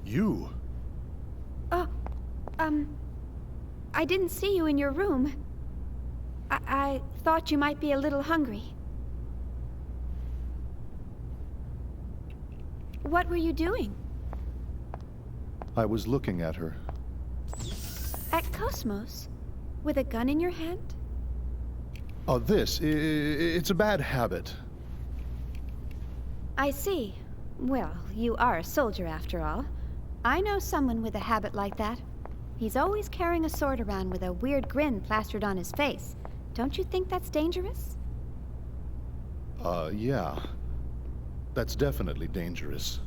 You? Oh, I didn't see you in your room. I thought you might be a little hungry. What were you doing? I was looking at her. At KOS-MOS? With a gun in your hand? Oh, it's a bad habit. I see. Well, you are a soldier after all. I know someone with a habit like that. He's always carrying a sword around with a weird grin plastered on his face. Don't you think that's dangerous? Yeah. That's definitely dangerous.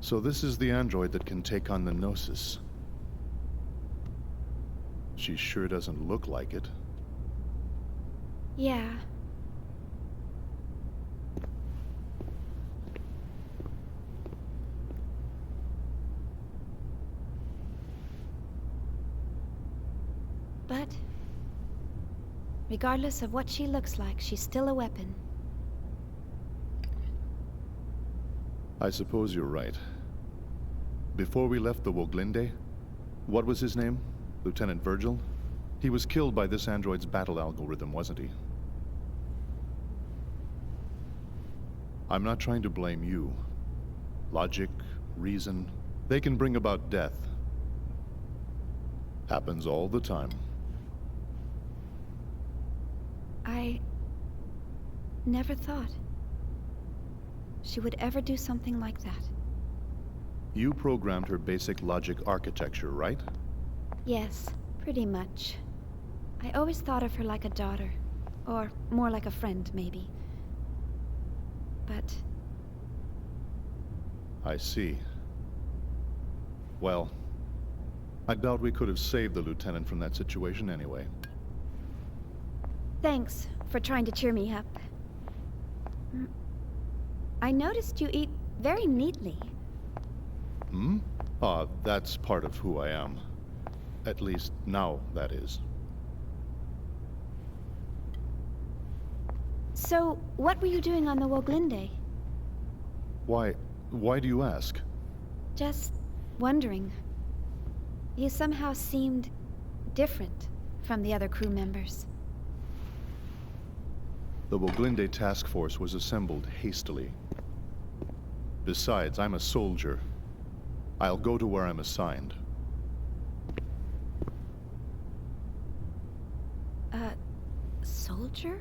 So this is the android that can take on the Gnosis. She sure doesn't look like it. Yeah. But regardless of what she looks like, she's still a weapon. I suppose you're right. Before we left the Woglinde, what was his name? Lieutenant Virgil? He was killed by this android's battle algorithm, wasn't he? I'm not trying to blame you. Logic, reason, they can bring about death. Happens all the time. I never thought she would ever do something like that. You programmed her basic logic architecture, right? Yes, pretty much. I always thought of her like a daughter. Or more like a friend, maybe. But... I see. Well, I doubt we could have saved the lieutenant from that situation anyway. Thanks for trying to cheer me up. I noticed you eat very neatly. Hmm? That's part of who I am. At least now, that is. So, what were you doing on the Woglinde? Why do you ask? Just wondering. You somehow seemed different from the other crew members. The Woglinde task force was assembled hastily. Besides, I'm a soldier. I'll go to where I'm assigned. Soldier?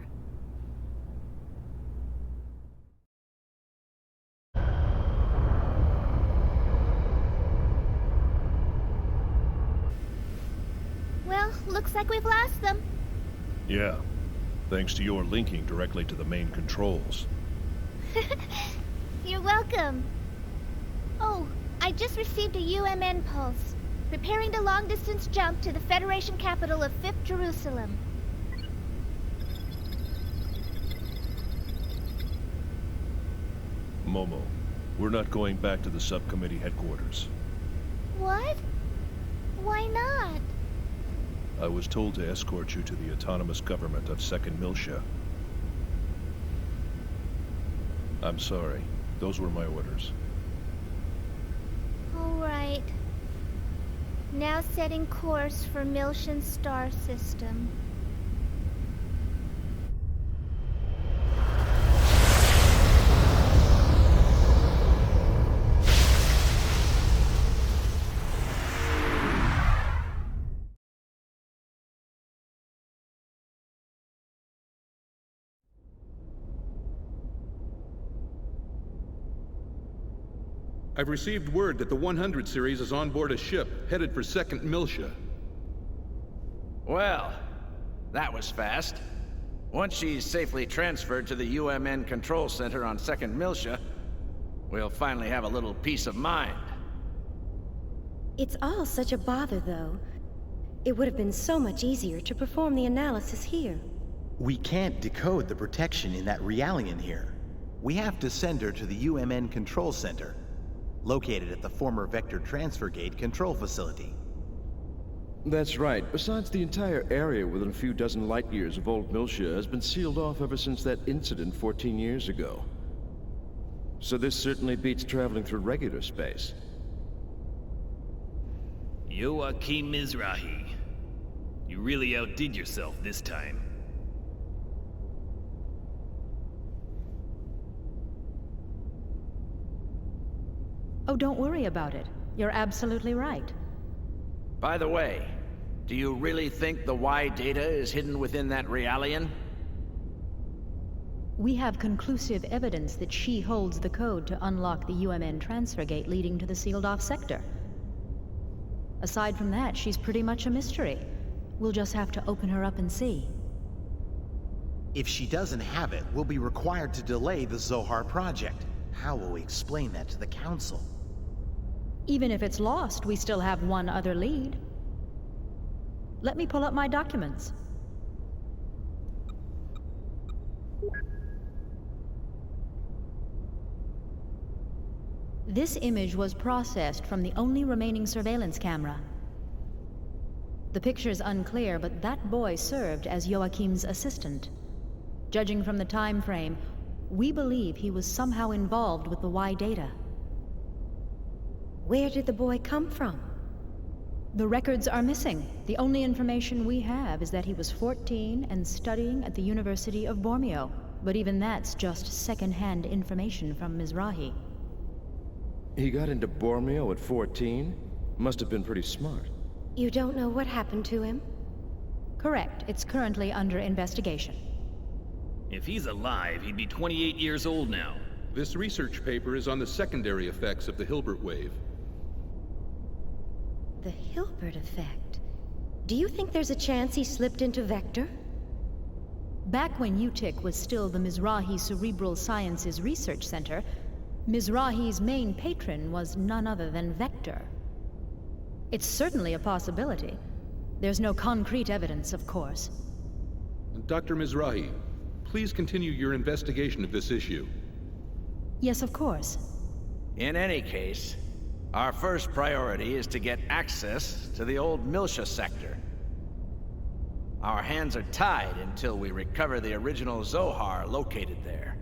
Well, looks like we've lost them. Yeah, thanks to your linking directly to the main controls. You're welcome. Oh, I just received a UMN pulse. Preparing to long-distance jump to the Federation capital of 5th Jerusalem. Momo, we're not going back to the subcommittee headquarters. What? Why not? I was told to escort you to the autonomous government of 2nd Miltia. I'm sorry. Those were my orders. All right. Now setting course for Miltian star system. I've received word that the 100 series is on board a ship headed for 2nd Miltia. Well, that was fast. Once she's safely transferred to the UMN control center on 2nd Miltia, we'll finally have a little peace of mind. It's all such a bother, though. It would have been so much easier to perform the analysis here. We can't decode the protection in that Realian here. We have to send her to the UMN control center. located at the former Vector Transfer Gate control facility. That's right. Besides, the entire area within a few dozen light years of Old Miltia has been sealed off ever since that incident 14 years ago. So this certainly beats traveling through regular space. Joachim Mizrahi. You really outdid yourself this time. Oh, don't worry about it. You're absolutely right. By the way, do you really think the Y data is hidden within that Realian? We have conclusive evidence that she holds the code to unlock the UMN transfer gate leading to the sealed-off sector. Aside from that, she's pretty much a mystery. We'll just have to open her up and see. If she doesn't have it, we'll be required to delay the Zohar project. How will we explain that to the Council? Even if it's lost, we still have one other lead. Let me pull up my documents. This image was processed from the only remaining surveillance camera. The picture's unclear, but that boy served as Joachim's assistant. Judging from the time frame, we believe he was somehow involved with the Y data. Where did the boy come from? The records are missing. The only information we have is that he was 14 and studying at the University of Bormio. But even that's just second-hand information from Mizrahi. He got into Bormio at 14? Must have been pretty smart. You don't know what happened to him? Correct. It's currently under investigation. If he's alive, he'd be 28 years old now. This research paper is on the secondary effects of the Hilbert wave. The Hilbert effect? Do you think there's a chance he slipped into Vector? Back when UTIC was still the Mizrahi Cerebral Sciences Research Center, Mizrahi's main patron was none other than Vector. It's certainly a possibility. There's no concrete evidence, of course. Dr. Mizrahi, please continue your investigation of this issue. Yes, of course. In any case, our first priority is to get access to the old Miltia sector. Our hands are tied until we recover the original Zohar located there.